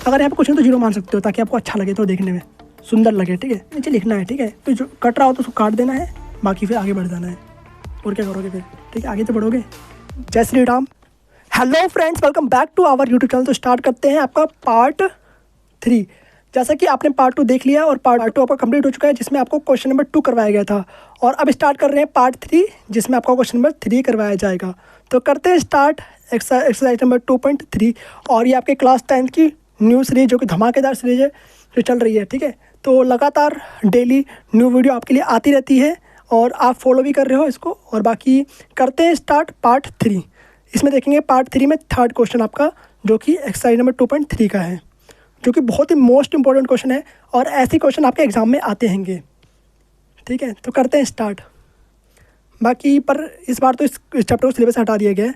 अगर यहाँ पे क्वेश्चन तो जीरो मान सकते हो ताकि आपको अच्छा लगे, तो देखने में सुंदर लगे, ठीक है। नीचे लिखना है, ठीक है। तो जो कट रहा हो तो उसको काट देना है, बाकी फिर आगे बढ़ जाना है। और क्या करोगे फिर, ठीक है, आगे तो बढ़ोगे। Jai Shri Ram. Hello friends, welcome back to our YouTube channel. तो स्टार्ट करते हैं आपका पार्ट 3। जैसा कि आपने पार्ट 2 देख लिया और पार्ट 2 आपका कंप्लीट हो चुका है, जिसमें आपको क्वेश्चन नंबर 2 करवाया गया था। और अब स्टार्ट कर रहे हैं पार्ट 3, जिसमें आपका क्वेश्चन नंबर 3 करवाया जाएगा। तो करते हैं स्टार्ट एक्सरसाइज नंबर 2.3। और ये आपके क्लास 10 की न्यू सीरीज, जो कि धमाकेदार सीरीज है, जो चल रही है, ठीक है। तो लगातार डेली न्यू वीडियो आपके लिए आती रहती है और आप फॉलो भी कर रहे हो इसको। और बाकी करते हैं स्टार्ट पार्ट 3। इसमें देखेंगे पार्ट 3 में थर्ड क्वेश्चन आपका, जो कि एक्सरसाइज नंबर 2.3 का है, जो कि बहुत ही मोस्ट इंपॉर्टेंट क्वेश्चन है और ऐसे क्वेश्चन आपके एग्जाम में आते हैंगे, ठीक है। तो करते हैं स्टार्ट। बाकी पर इस बार तो इस चैप्टर को सिलेबस हटा दिया गया है,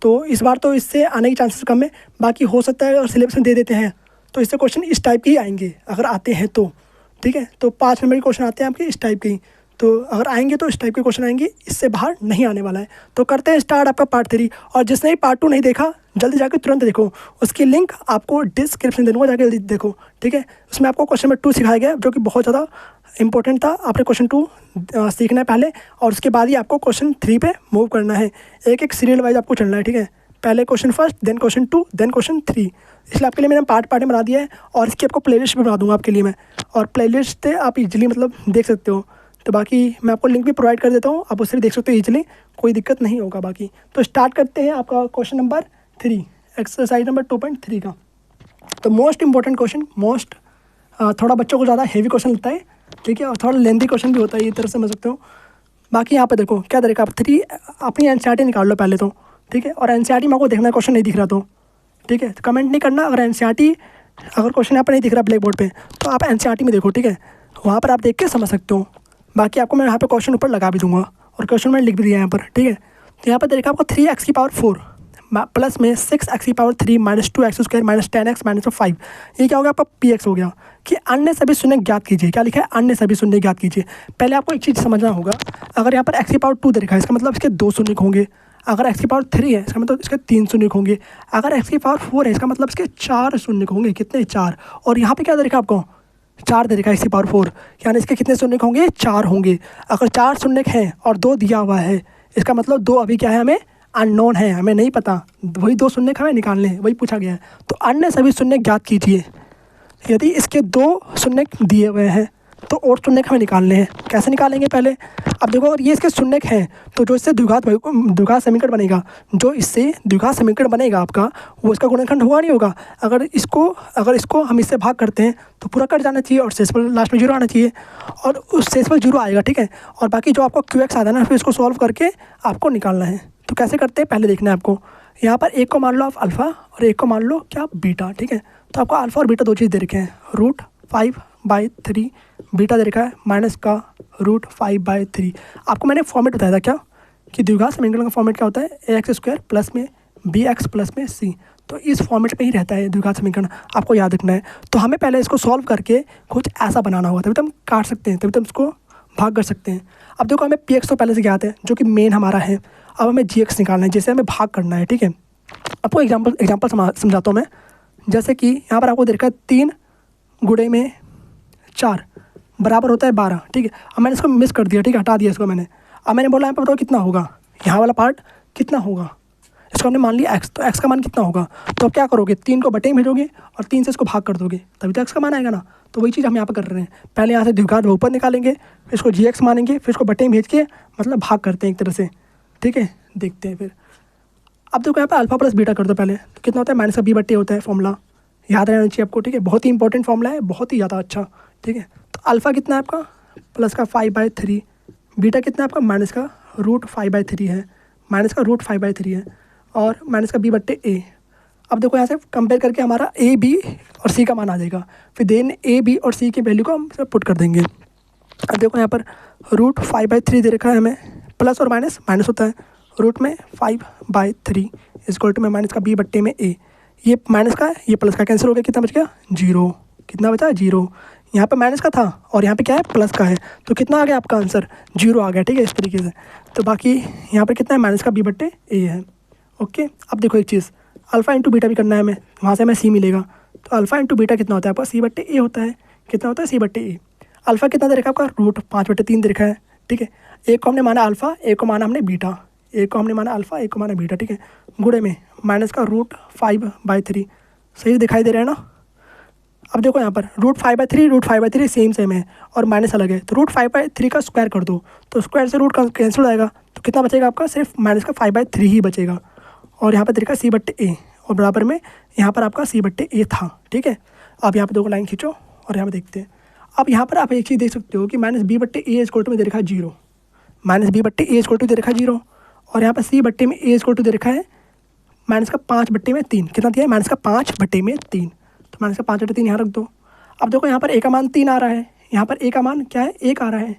तो इस बार तो इससे आने के चांसेस कम है। बाकी हो सकता है और सिलेबस में दे देते हैं तो इससे क्वेश्चन इस टाइप के ही आएंगे, अगर आते हैं तो, ठीक है। तो 5 नंबर के क्वेश्चन आते हैं आपके इस टाइप के ही, तो अगर आएंगे तो इस टाइप के क्वेश्चन आएंगे, इससे बाहर नहीं आने वाला है। तो करते हैं स्टार्ट आपका पार्ट 3। और जिसने भी पार्ट 2 नहीं देखा, जल्दी जाकर तुरंत देखो, उसकी लिंक आपको डिस्क्रिप्शन दे दूँगा, जाकर जल्दी देखो, ठीक है। उसमें आपको क्वेश्चन नंबर 2 सिखाया गया, जो कि बहुत ज़्यादा इंपॉर्टेंट था। आपने क्वेश्चन 2 सीखना है पहले, और उसके बाद ही आपको क्वेश्चन 3 पे मूव करना है। एक एक सीरियल वाइज आपको चलना है, ठीक है। पहले question first, then question 2, then question 3। इसलिए आपके लिए मैंने पार्ट में बना दिया है, और इसकी आपको प्लेलिस्ट भी बना दूंगा आपके लिए मैं, और प्लेलिस्ट से आप इजीली मतलब देख सकते हो। तो बाकी मैं आपको लिंक भी प्रोवाइड कर देता हूँ, आप उससे भी देख सकते हो इजीली, कोई दिक्कत नहीं होगा। बाकी तो स्टार्ट करते हैं आपका क्वेश्चन नंबर 3, एक्सरसाइज नंबर 2.3 का। तो मोस्ट इंपॉर्टेंट क्वेश्चन, थोड़ा बच्चों को ज़्यादा हेवी क्वेश्चन लगता है, ठीक है, और थोड़ा लेंथी क्वेश्चन भी होता है, ये तरह समझ सकते हो। बाकी यहाँ पे देखो क्या तरीका, आप 3 अपनी एनसीईआरटी निकाल लो पहले तो, ठीक है। और एनसीईआरटी में आपको देखना क्वेश्चन नहीं दिख रहा तो, ठीक है, तो कमेंट नहीं करना। अगर एनसीईआरटी अगर क्वेश्चन यहाँ पर नहीं दिख रहा ब्लैक बोर्ड पे, तो आप एनसीईआरटी में देखो, ठीक है, वहाँ पर आप देख के समझ सकते हो। बाकी आपको मैं यहाँ पे क्वेश्चन ऊपर लगा भी दूंगा, और क्वेश्चन मैंने लिख भी दिया यहाँ पर, ठीक है। तो यहाँ पर देखा आपको 3x की पावर 4 प्लस में 6x की power 3 minus 2x square minus 10x minus 5, ये क्या हो गया आपका px हो गया। कि अन्य सभी शून्य ज्ञात कीजिए। क्या लिखा है, अन्य सभी शून्य ज्ञात कीजिए। पहले आपको एक चीज़ समझना होगा, अगर यहाँ पर x की पावर 2 दे रखा है, इसका मतलब इसके 2 शून्य होंगे। अगर x की पावर 3 है, इसका मतलब इसके 3 शून्य होंगे। अगर x की पावर 4 है, इसका मतलब इसके 4 शून्य होंगे। कितने, 4। और यहाँ पे क्या दे रखा है आपको, 4 दे रखा है x की पावर 4, यानी इसके कितने शून्य होंगे, 4 होंगे। अगर 4 शून्य हैं और 2 दिया हुआ है, इसका मतलब 2 अभी क्या है, हमें अननोन है, हमें नहीं पता, वही 2 शून्य हमें निकालने हैं, वही पूछा गया है। तो अन्य सभी शून्य ज्ञात कीजिए। यदि इसके 2 शून्य दिए हुए हैं तो और शून्य हमें निकालने हैं। कैसे निकालेंगे पहले, अब देखो, अगर ये इसके शून्य हैं तो जो इससे द्विघात समीकरण बनेगा, जो इससे द्विघात समीकरण बनेगा आपका, वो इसका गुणनखंड होगा नहीं होगा। अगर इसको हम इससे भाग करते हैं तो पूरा कट जाना चाहिए और शेषफल लास्ट में 0 आना चाहिए, और उस शेषफल 0 आएगा, ठीक है। और बाकी जो आपको QX आता है ना, फिर इसको सॉल्व करके आपको निकालना है। तो कैसे करते हैं पहले देखना है आपको। यहाँ पर एक को मान लो आप अल्फ़ा और एक को मान लो क्या बीटा, ठीक है। तो आपको अल्फ़ा और बीटा 2 चीज़ दे रखे हैं, √5/3 बीटा दे रखा है माइनस का √5/3। आपको मैंने फॉर्मेट बताया था क्या, कि द्विघात समीकरण का फॉर्मेट क्या होता है, ax² प्लस में bx प्लस में c। तो इस फॉर्मेट पे ही रहता है द्विघात समीकरण, आपको याद रखना है। तो हमें पहले इसको सॉल्व करके कुछ ऐसा बनाना होगा, तभी तो हम काट सकते हैं, तभी तो हम इसको भाग कर सकते हैं। अब देखो, हमें px तो पहले से ज्ञात है, जो कि मेन हमारा है। अब हमें gx निकालना है, जिसे हमें भाग करना है, ठीक है। आपको एग्जाम्पल समझाता हूँ मैं। जैसे कि यहाँ पर आपको दे रखा है 3 गुणे में 4 बराबर होता है 12, ठीक है। अब मैंने इसको मिस कर दिया, ठीक है, हटा दिया इसको मैंने। अब मैंने बोला यहाँ पर बताओ कितना होगा, यहाँ वाला पार्ट कितना होगा। इसको हमने मान लिया x, तो x का मान कितना होगा। तो अब क्या करोगे, 3 को बटे में भेजोगे और 3 से इसको भाग कर दोगे, तभी तो x का मान आएगा ना। तो वही चीज़ हम यहाँ पर कर रहे हैं। पहले यहाँ से द्विघात बहुपद निकालेंगे, फिर इसको gx मानेंगे, फिर इसको बटे में भेज के मतलब भाग करते हैं एक तरह से, ठीक है। देखते हैं फिर। अब देखो, यहाँ पर अल्फ़ा प्लस बीटा कर दो पहले, तो कितना होता है, माइनस का b/a होता है। फॉर्मूला याद रहना चाहिए आपको, ठीक है, बहुत ही इंपॉर्टेंट फॉर्मूला है, बहुत ही ज़्यादा अच्छा, ठीक है। तो अल्फ़ा कितना है आपका, प्लस का 5/3, बीटा कितना है आपका, माइनस का √5/3 है, माइनस का √5/3 है, और माइनस का b/a। अब देखो, यहाँ से कंपेयर करके हमारा a, b और c का मान आ जाएगा। फिर देन a, b और c की वैल्यू को हम पुट कर देंगे। अब देखो, यहाँ पर √5/3 दे रखा है हमें, प्लस और माइनस होता है, रूट में 5/3 इक्वल टू में माइनस का b/a। ये माइनस का ये प्लस का कैंसिल हो गया, कितना बच गया, 0। कितना बचा, 0। यहाँ पे माइनस का था और यहाँ पे क्या है, प्लस का है, तो कितना आ गया आपका आंसर, 0 आ गया, ठीक है, इस तरीके से। तो बाकी यहाँ पे कितना है, माइनस का b/a है। ओके, अब देखो एक चीज़, अल्फ़ा इंटू बीटा भी करना है हमें, वहाँ से हमें c मिलेगा। तो अल्फा इंटू बीटा कितना होता है आपका C/A होता है। कितना होता है C/A। अल्फा कितना दे रखा है आपका रूट 5/3 दे रखा है, ठीक है। एक को हमने माना अल्फा, एक को माना हमने बीटा, एक को हमने माना अल्फा, एक को माना बीटा, ठीक है। गुणे में माइनस का रूट 5/3 सही दिखाई दे रहा है ना। अब देखो यहाँ पर रूट 5/3 सेम है और माइनस अलग है, तो रूट 5/3 का स्क्वायर कर दो तो स्क्वायर से रूट कैंसिल हो जाएगा, तो कितना बचेगा आपका सिर्फ माइनस का 5/3 ही बचेगा। और यहाँ पर देखा C/A और बराबर में यहाँ पर आपका C/A था, ठीक है। अब यहाँ पर देखो लाइन खींचो और यहाँ पर देखते हैं। अब यहाँ पर आप एक चीज़ देख सकते हो कि -B/A में दे रखा है 0, -B/A दे रखा है 0 और यहाँ पर C/A दे रखा है माइनस का 5/3। कितना दिया है माइनस का 5/3, तो माइनस का 5/3 यहाँ रख दो। अब देखो यहाँ पर A का मान 3 आ रहा है, यहाँ पर A का मान क्या है 1 आ रहा है।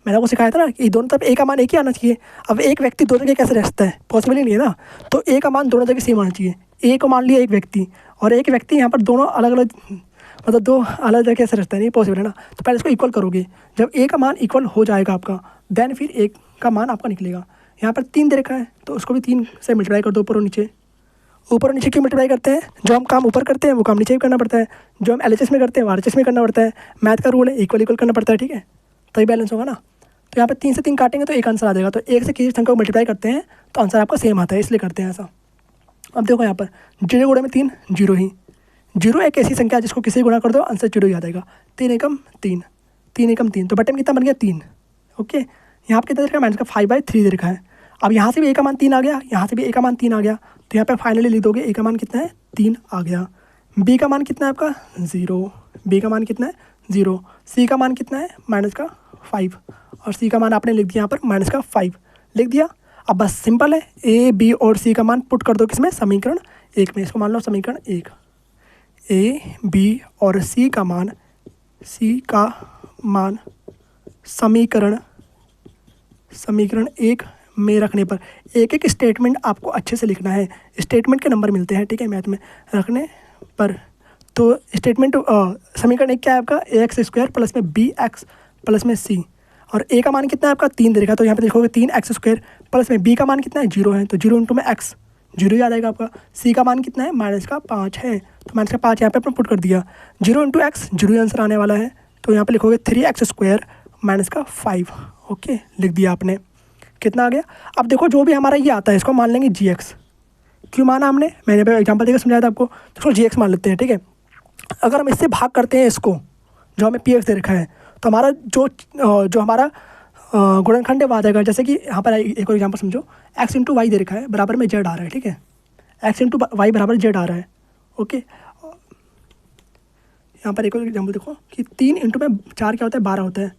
मैंने आपको सिखाया था ना कि दोनों तरफ A का मान 1 ही आना चाहिए। अब एक व्यक्ति दो जगह कैसे रह सकता है, पॉसिबल ही नहीं है ना। तो A का मान दोनों जगह सेम आना चाहिए। A को मान लिया एक व्यक्ति और एक व्यक्ति यहाँ पर दोनों अलग अलग, मतलब दो अलग जगह कैसे रहता है, नहीं पॉसिबल है ना। तो पहले इसको इक्वल करोगे, जब A का मान इक्वल हो जाएगा आपका देन फिर A का मान आपका निकलेगा। यहाँ पर 3 दे रखा है तो उसको भी 3 से मल्टीप्लाई कर दो, ऊपर और नीचे। ऊपर और नीचे क्यों मल्टीप्लाई करते हैं, जो हम काम ऊपर करते हैं वो काम नीचे भी करना पड़ता है, जो हम LHS में करते हैं वो RHS में करना पड़ता है। मैथ का रूल है इक्वल करना पड़ता है, ठीक है, तभी बैलेंस होगा ना। तो यहाँ पर 3 से 3 काटेंगे तो एक आंसर आ जाएगा, तो एक से किसी संख्या को मल्टीप्लाई करते हैं तो आंसर आपका सेम आता है, इसलिए करते हैं ऐसा। अब देखो यहाँ पर 0 गुणे में 3 0 ही, 0 एक ऐसी संख्या जिसको किसी गुणा कर दो आंसर 0 ही आ जाएगा। 3 एकम 3, 3 एकम 3, तो बटे में कितना बन गया 3। ओके, यहाँ पर कितना दे रखा है माइनस का 5/3 दे रखा है। अब यहाँ से भी A का मान 3 आ गया, यहाँ से भी A का मान 3 आ गया, तो यहाँ पे फाइनली लिख दोगे A का मान कितना है 3 आ गया। B का मान कितना है आपका 0, B का मान कितना है 0, C का मान कितना है माइनस का 5 और C का मान आपने लिख दिया यहाँ पर माइनस का 5 लिख दिया। अब बस सिंपल है, A B और C का मान पुट कर दो किसमें समीकरण 1 में, इसको मान लो समीकरण 1। A B और C का मान समीकरण 1 में रखने पर एक एक स्टेटमेंट आपको अच्छे से लिखना है। स्टेटमेंट के नंबर मिलते हैं, ठीक है, मैथ में रखने पर। तो स्टेटमेंट समीकरण 1 क्या है आपका ax² प्लस में bx प्लस में c, और a का मान कितना है आपका 3 दे रखा, तो यहाँ पे देखोगे 3x² प्लस में b का मान कितना है 0 है, तो 0 इंटू में x 0 ही आ जाएगा आपका। c का मान कितना है माइनस का 5 है, तो माइनस का 5 यहाँ पे अपने पुट कर दिया। 0 इंटू एक्स 0 ही आंसर आने वाला है, तो यहाँ पे लिखोगे 3x² माइनस का 5। ओके, लिख दिया आपने, कितना आ गया। अब देखो जो भी हमारा ये आता है इसको मान लेंगे gx। क्यों माना हमने, मैंने पे एग्जांपल देकर समझाया था आपको, तो इसको gx मान लेते हैं, ठीक है। अगर हम इससे भाग करते हैं इसको, जो हमें px दे रखा है, तो हमारा जो हमारा गुणनखंड है वो आ जाएगा। जैसे कि यहाँ पर एक और एग्जांपल समझो, x इंटू वाई दे रखा है बराबर में z आ रहा है, ठीक है, x इंटू वाई बराबर z आ रहा है। ओके, यहाँ पर एक और एग्जाम्पल देखो कि 3 इंटू में 4 क्या होता है 12 होता है।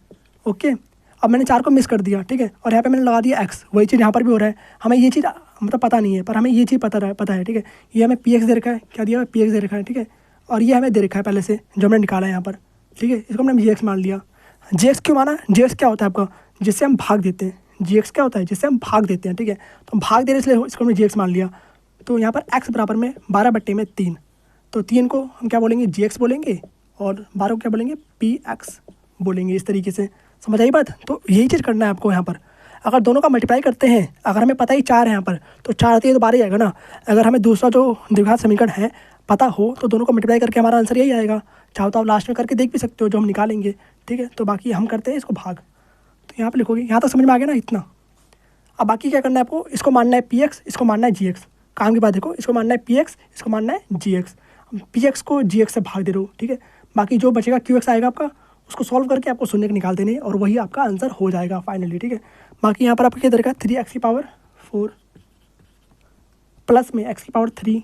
ओके, अब मैंने 4 को मिस कर दिया, ठीक है, और यहाँ पे मैंने लगा दिया x, वही चीज़ यहाँ पर भी हो रहा है। हमें ये चीज़ मतलब पता नहीं है, पर हमें ये चीज़ पता है, ठीक है। ये हमें px दे रखा है, क्या दिया है px दे रखा है, ठीक है, और ये हमें दे रखा है पहले से जो हमने निकाला है यहाँ पर, ठीक है, इसको हमने gx मान लिया। gx क्यों माना, gx क्या होता है आपका जिससे हम भाग देते हैं, gx क्या होता है जिससे हम भाग देते हैं, ठीक है, तो हम भाग दे रहे इसलिए इसको हमने gx मान लिया। तो यहाँ पर x बराबर में 12/3, तो 3 को हम क्या बोलेंगे gx बोलेंगे और 12 को क्या बोलेंगे px बोलेंगे, इस तरीके से। समझ आई बात। तो यही चीज़ करना है आपको यहाँ पर। अगर दोनों का मल्टीप्लाई करते हैं, अगर हमें पता ही 4 है यहाँ पर, तो 4 आती है तो 12 ही आएगा ना। अगर हमें दूसरा जो द्विघात समीकरण है पता हो तो दोनों को मल्टीप्लाई करके हमारा आंसर यही आएगा। चाहो तो आप लास्ट में करके देख भी सकते हो जो हम निकालेंगे, ठीक है। तो बाकी हम करते हैं इसको भाग, तो यहाँ पर लिखोगे, यहाँ तक समझ में आ गया ना इतना। अब बाकी क्या करना है आपको, इसको मानना है px, इसको मानना है gx। काम की बात देखो, इसको मानना है px, इसको मानना है gx। px को gx से भाग दे रहे हो, ठीक है। बाकी जो बचेगा qx आएगा आपका, उसको सॉल्व करके आपको शून्य निकाल देने और वही आपका आंसर हो जाएगा फाइनली, ठीक है। बाकी यहाँ पर आपका क्या दरकार 3x⁴ प्लस में x⁴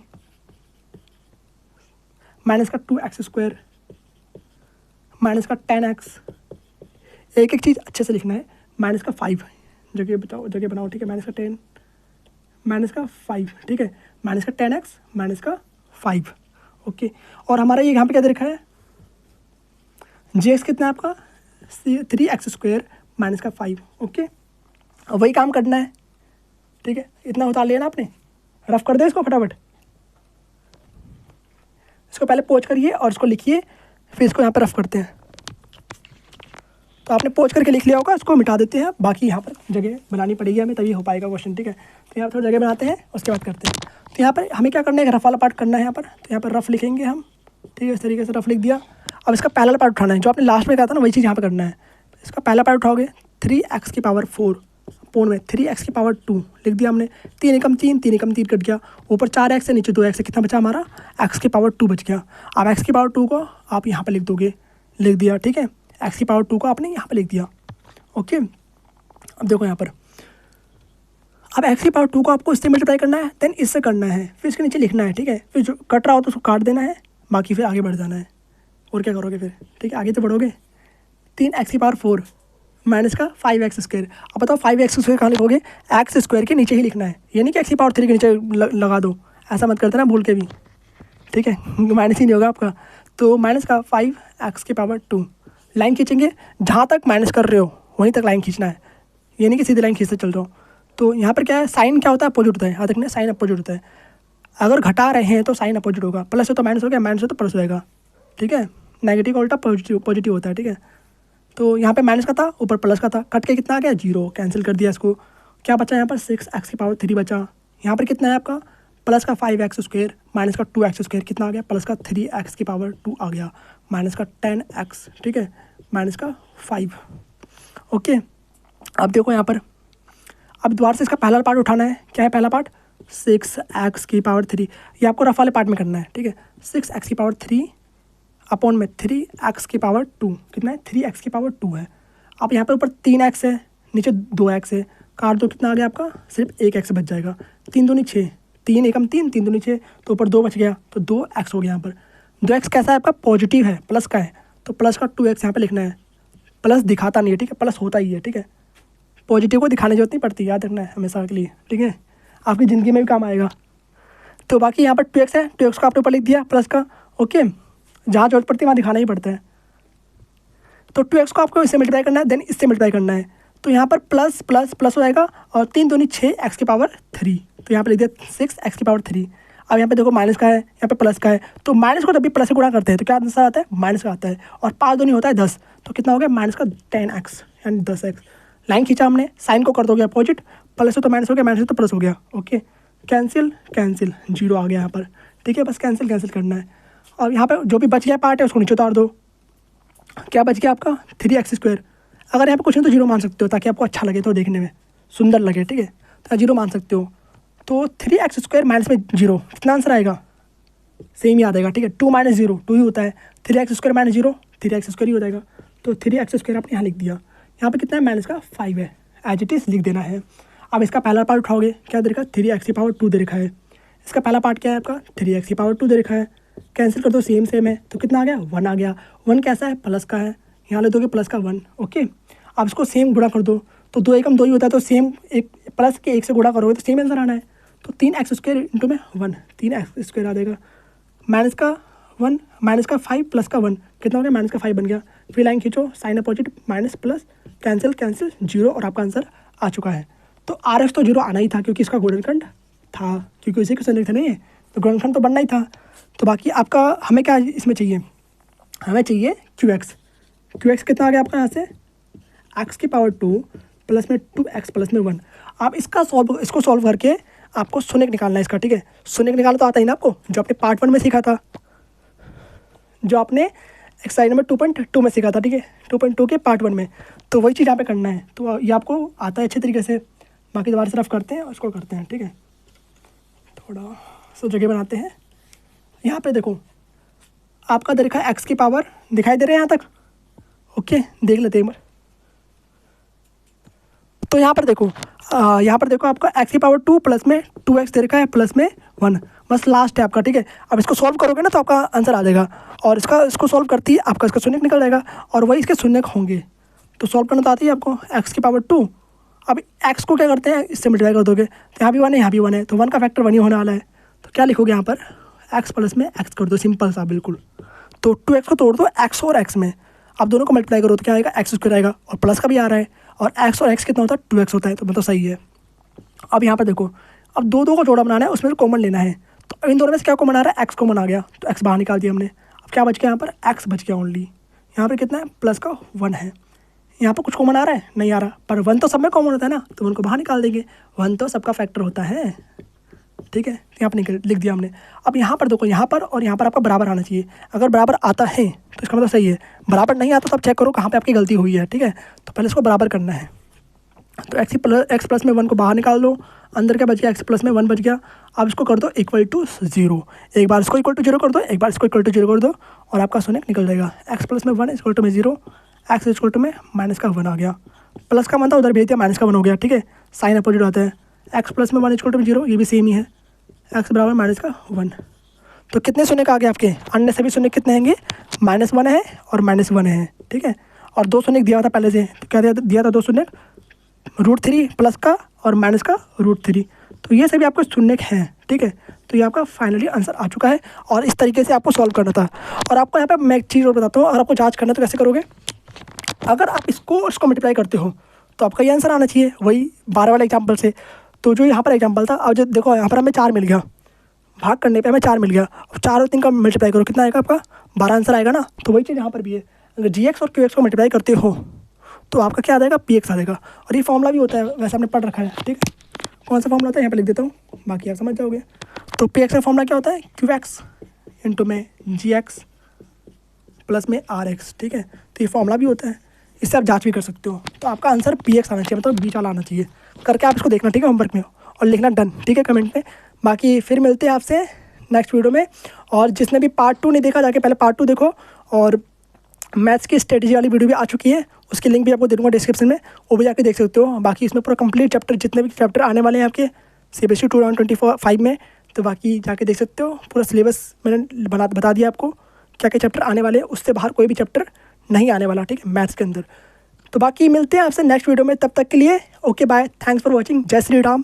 माइनस का 2x² माइनस का 10x। एक एक चीज़ अच्छे से लिखना है। माइनस का 5 जगह बनाओ, ठीक है, माइनस का 10 माइनस का 5, ठीक है, माइनस का 10x माइनस का 5। ओके, और हमारा ये यहाँ पे क्या दे रखा है gx कितना है आपका 3x² माइनस का 5। ओके, अब वही काम करना है, ठीक है। इतना उतार लिया ना आपने, रफ कर दे इसको फटाफट। इसको पहले पोच करिए और इसको लिखिए, फिर इसको यहाँ पर रफ करते हैं। तो आपने पोच करके लिख लिया होगा, इसको मिटा देते हैं। बाकी यहाँ पर जगह बनानी पड़ेगी हमें, तभी हो पाएगा क्वेश्चन, ठीक है। तो यहाँ पर थोड़ी जगह बनाते हैं, उसके बाद करते हैं। तो यहाँ पर हमें क्या करना है, रफ वाला पार्ट करना है यहाँ पर। तो यहाँ पर रफ लिखेंगे हम, ठीक है, इस तरीके से रफ लिख दिया। अब इसका पहला पार्ट उठाना है, जो आपने लास्ट में कहा था ना वही चीज़ यहाँ पे करना है। इसका पहला पार्ट उठाओगे 3x की पावर 4 अपोन में 3x की पावर 2 लिख दिया हमने। 3 एकम 3, 3 एकम 3 कट गया, ऊपर 4x है, नीचे 2x है, कितना बचा हमारा x की पावर 2 बच गया। अब x की पावर 2 को आप यहाँ पे लिख दोगे, लिख दिया, ठीक है, x की पावर 2 को आपने यहाँ पे लिख दिया। ओके, अब देखो यहाँ पर, अब x की पावर 2 को आपको इससे मल्टीप्लाई करना है, देन इससे करना है, फिर इसके नीचे लिखना है, ठीक है, फिर जो कट रहा हो तो उसको काट देना है, बाकी फिर आगे बढ़ जाना है। और क्या करोगे फिर, ठीक है, आगे तो बढ़ोगे। 3x की पावर 4 माइनस का 5x स्क्वायर। अब बताओ 5x स्क्वायर कहाँ लिखोगे, एक्स स्क्वायर के नीचे ही लिखना है, ये नहीं कि x की पावर 3 के नीचे लगा दो, ऐसा मत करते ना भूल के भी, ठीक है, माइनस ही नहीं होगा आपका। तो माइनस का 5x की पावर 2 लाइन खींचेंगे, जहाँ तक माइनस कर रहे हो वहीं तक लाइन खींचना है, ये नहीं कि सीधी लाइन खींचते चल रहा हो। तो यहाँ पर क्या है, साइन क्या होता है, अपोजिट होता है, याद रखना, साइन अपोजिट होता है। अगर घटा रहे हैं तो साइन अपोजिट होगा, प्लस हो तो माइनस हो गया, माइनस हो तो प्लस हो जाएगा, ठीक है, नेगेटिव का उल्टा पॉजिटिव होता है, ठीक है। तो यहाँ पे माइनस का था, ऊपर प्लस का था, कट के कितना आ गया 0, कैंसिल कर दिया इसको, क्या बचा यहाँ पर 6x की पावर 3 बचा। यहाँ पर कितना है आपका, प्लस का 5x स्क्वायर माइनस का 2x स्क्वायर, कितना आ गया, प्लस का 3x की पावर 2 आ गया, माइनस का 10x, ठीक है, माइनस का 5। ओके, अब देखो यहाँ पर, अब दोबारा से इसका पहला पार्ट उठाना है, क्या है पहला पार्ट, 6x की पावर 3, ये आपको रफ वाले पार्ट में करना है, ठीक है, 6x की पावर 3 अपॉन में 3x की पावर 2, कितना है 3x की पावर 2 है। अब यहाँ पर ऊपर 3x है, नीचे 2x है, काट दो, कितना आ गया आपका, सिर्फ 1x बच जाएगा, 3 दूनी 6, 3 एकम 3, 3 दूनी 6, तो ऊपर 2 बच गया, तो 2x हो गया। यहाँ पर 2x कैसा है आपका, पॉजिटिव है, प्लस का है, तो प्लस का 2x यहाँ पर लिखना है, प्लस दिखाता नहीं है, ठीक है, प्लस होता ही है, ठीक है, पॉजिटिव को दिखाने की जरूरत नहीं पड़ती, याद रखना है हमेशा के लिए, ठीक है, आपकी ज़िंदगी में भी काम आएगा। तो बाकी यहाँ पर 2x है, 2x को आपने ऊपर लिख दिया प्लस का, ओके, जहाँ जरूरत पड़ती है वहाँ दिखाना ही पड़ता है। तो 2x को आपको इससे मल्टीप्लाई करना है, देन इससे मल्टीप्लाई करना है, तो यहाँ पर प्लस प्लस प्लस हो जाएगा, और 3 दूनी 6x की पावर 3, तो यहाँ पर लिख दिया 6x की पावर 3। अब यहाँ पे देखो माइनस का है, यहाँ पे प्लस का है, तो माइनस को जब भी प्लस से गुणा करते हैं तो क्या आंसर आता है, माइनस का आता है, और 5 दूनी होता है 10, तो कितना हो गया, माइनस का 10x यानी 10x। लाइन खींचा हमने, साइन को कर दोगे अपोजिट, प्लस हो तो माइनस हो गया, माइनस हो तो प्लस हो गया, ओके, कैंसिल कैंसिल, 0 आ गया यहाँ पर, ठीक है, बस कैंसिल कैंसिल करना है। और यहाँ पर जो भी बच गया पार्ट है उसको नीचे उतार दो, क्या बच गया आपका 3x स्क्वायर। अगर यहाँ पे कुछ नहीं तो 0 मान सकते हो, ताकि आपको अच्छा लगे, तो देखने में सुंदर लगे, ठीक है, तो 0 मान सकते हो। तो 3x स्क्वायर माइनस में 0, कितना आंसर आएगा, सेम ही आ जाएगा, ठीक है, 2 माइनस 0 2 ही होता है, 3x square minus 0 3x square ही हो जाएगा, तो 3x स्क्वायर आपने यहाँ लिख दिया। यहाँ पे कितना है, माइनस का 5 है, एज इट इज़ लिख देना है। अब इसका पहला पार्ट उठाओगे, क्या दे रखा है, 3x की पावर 2 दे रखा है, इसका पहला पार्ट क्या है आपका, 3x की पावर 2 दे रखा है, कैंसिल कर दो, सेम सेम है, तो कितना आ गया 1 आ गया। 1 कैसा है, प्लस का है, यहाँ ले दोगे प्लस का 1, ओके। अब इसको सेम गुणा कर दो, तो 2 एकम 2 ही होता है, तो सेम एक प्लस के 1 से गुणा करोगे तो सेम आंसर आना है, तो 3x स्क्वायर इंटू में 1, 3x स्क्वायर आ जाएगा, माइनस का 1 माइनस का 5 प्लस का 1, कितना हो गया, माइनस का 5 बन गया। फिर लाइन खींचो, sign opposite, minus plus, cancel cancel, 0, और आपका आंसर आ चुका है। तो RS तो 0 आना ही था, क्योंकि इसका गुणनखंड था, क्योंकि उसी के संयुक्त नहीं है, तो गुणनखंड तो बनना ही था। तो बाकी आपका हमें क्या इसमें चाहिए, हमें चाहिए QX कितना आ गया आपका यहाँ से, x की पावर 2 प्लस में 2x प्लस में 1। आप इसको सॉल्व करके आपको शून्य निकालना है इसका, ठीक है, शून्य निकालना तो आता ही ना आपको, जो आपने पार्ट 1 में सीखा था, जो आपने एक्सरसाइज नंबर 2.2 में सीखा था, ठीक है, 2.2 के पार्ट 1 में, तो वही चीज़ यहाँ पे करना है। तो ये आपको आता है अच्छे तरीके से, बाकी दोबारा सिर्फ करते हैं और उसको करते हैं, ठीक है, थोड़ा सा जगह बनाते हैं। यहाँ पे देखो आपका दे रखा है x की पावर, दिखाई दे रहे हैं यहाँ तक, ओके, देख लेते हैं एक बार। तो यहाँ पर देखो आपका x की पावर 2 प्लस में 2x दे रखा है प्लस में 1, बस लास्ट है आपका, ठीक है। अब इसको सॉल्व करोगे ना तो आपका आंसर आ जाएगा, और इसको सॉल्व करती है आपका इसका शून्य निकल जाएगा, और वही इसके शून्य होंगे। तो सॉल्व करना तो आती है आपको, x की पावर 2, अब x को क्या करते हैं, इससे मल्टीप्लाई कर दोगे, तो यहाँ भी 1 है, यहाँ भी 1 है, तो 1 का फैक्टर 1 ही होने वाला है, तो क्या लिखोगे यहाँ पर, x प्लस में x कर दो, सिंपल सा बिल्कुल। तो 2x को तोड़ दो x और x में, अब दोनों को मल्टीप्लाई करो तो क्या आएगा, x स्क्वायर आएगा, और प्लस का भी आ रहा है, और x और x कितना होता है, 2x होता है, तो मतलब सही है। अब यहाँ पर देखो, अब दो को जोड़ा बनाना है, उसमें कॉमन लेना है, तो इन दोनों में से क्या कॉमन आ रहा है, x कॉमन आ गया, तो x बाहर निकाल दिया हमने। अब क्या बच गया यहाँ पर, x बच गया ओनली, यहाँ पर कितना है, प्लस का 1 है, यहाँ पर कुछ कॉमन आ रहा है, नहीं आ रहा, पर 1 तो सब में कॉमन होता है ना, तो 1 को बाहर निकाल देंगे, 1 तो सबका फैक्टर होता है, ठीक है, यहाँ पर लिख दिया हमने। अब यहाँ पर देखो, यहाँ पर और यहाँ पर आपका बराबर आना चाहिए। अगर बराबर आता है तो इसका मतलब सही है, बराबर नहीं आता तब चेक करो कहाँ पे आपकी गलती हुई है। ठीक है, तो पहले इसको बराबर करना है। तो एक्स प्लस में 1 को बाहर निकाल दो, अंदर क्या बच गया, एक्स प्लस में 1 बच गया। अब इसको कर दो इक्वल टू 0, एक बार इसको इक्वल टू 0 कर दो, एक बार इसको इक्वल टू 0 कर दो और आपका शून्य निकल जाएगा। एक्स प्लस में 1 इक्वल टू में 0, एक्स इक्वल टू में माइनस का 1 आ गया। प्लस का मन था उधर भेज दिया, माइनस का 1 हो गया। ठीक है, साइन अपोजिट आता है। एक्स प्लस में 1 इक्वल टू में 0, ये भी सेम ही है, एक्स बराबर माइनस का 1। तो कितने शून्य का आ गए आपके, अन्य सभी शून्य कितने होंगे, -1 है और -1 है। ठीक है, और 2 शून्य दिया था पहले से, तो क्या दिया था 2 शून्य, √3 प्लस का और माइनस का √3। तो ये सभी आपके शून्य हैं। ठीक है, तो ये आपका फाइनली आंसर आ चुका है और इस तरीके से आपको सॉल्व करना था। और आपको यहाँ पे मैं एक चीज़ और बताता हूँ, अगर आपको जांच करना है तो कैसे करोगे, अगर आप इसको मल्टीप्लाई करते हो तो आपका ये आंसर आना चाहिए, वही 12 वाले एग्जाम्पल से। तो जो यहाँ पर एग्जाम्पल था, अब जो देखो यहाँ पर हमें 4 मिल गया, भाग करने पे हमें 4 मिल गया। अब 4 और 3 का मल्टीप्लाई करो, कितना आएगा आपका, 12 आंसर आएगा ना। तो वही चीज़ यहाँ पर भी है, अगर GX और QX को मल्टीप्लाई करते हो तो आपका क्या आ जाएगा, PX आ जाएगा। और ये फॉर्मूला भी होता है, वैसे हमने पढ़ रखा है। ठीक है, कौन सा फॉर्मूला होता है यहाँ पर लिख देता हूँ, बाकी आप समझ जाओगे। तो PX का फॉर्मूला क्या होता है, QX इंटू में GX प्लस में RX। ठीक है, तो ये फॉर्मूला भी होता है, इससे आप जांच भी कर सकते हो। तो आपका आंसर PX आना चाहिए, मतलब बीच वाला आना चाहिए। करके आप इसको देखना, ठीक है, होमवर्क में, और लिखना डन। ठीक है, कमेंट में। बाकी फिर मिलते हैं आपसे नेक्स्ट वीडियो में। और जिसने भी पार्ट 2 नहीं देखा, जाके पहले पार्ट 2 देखो। और मैथ्स की स्ट्रेटजी वाली वीडियो भी आ चुकी है, उसकी लिंक भी आपको दे दूँगा डिस्क्रिप्शन में, वो भी जाके देख सकते हो। बाकी इसमें पूरा कंप्लीट चैप्टर, जितने भी चैप्टर आने वाले हैं आपके CBSE 2025 में, तो बाकी जाके देख सकते हो। पूरा सिलेबस मैंने बता दिया आपको, क्या क्या चैप्टर आने वाले हैं, उससे बाहर कोई भी चैप्टर नहीं आने वाला। ठीक है, मैथ्स के अंदर। तो बाकी मिलते हैं आपसे नेक्स्ट वीडियो में, तब तक के लिए okay bye, thanks for watching, Jai Shri Ram.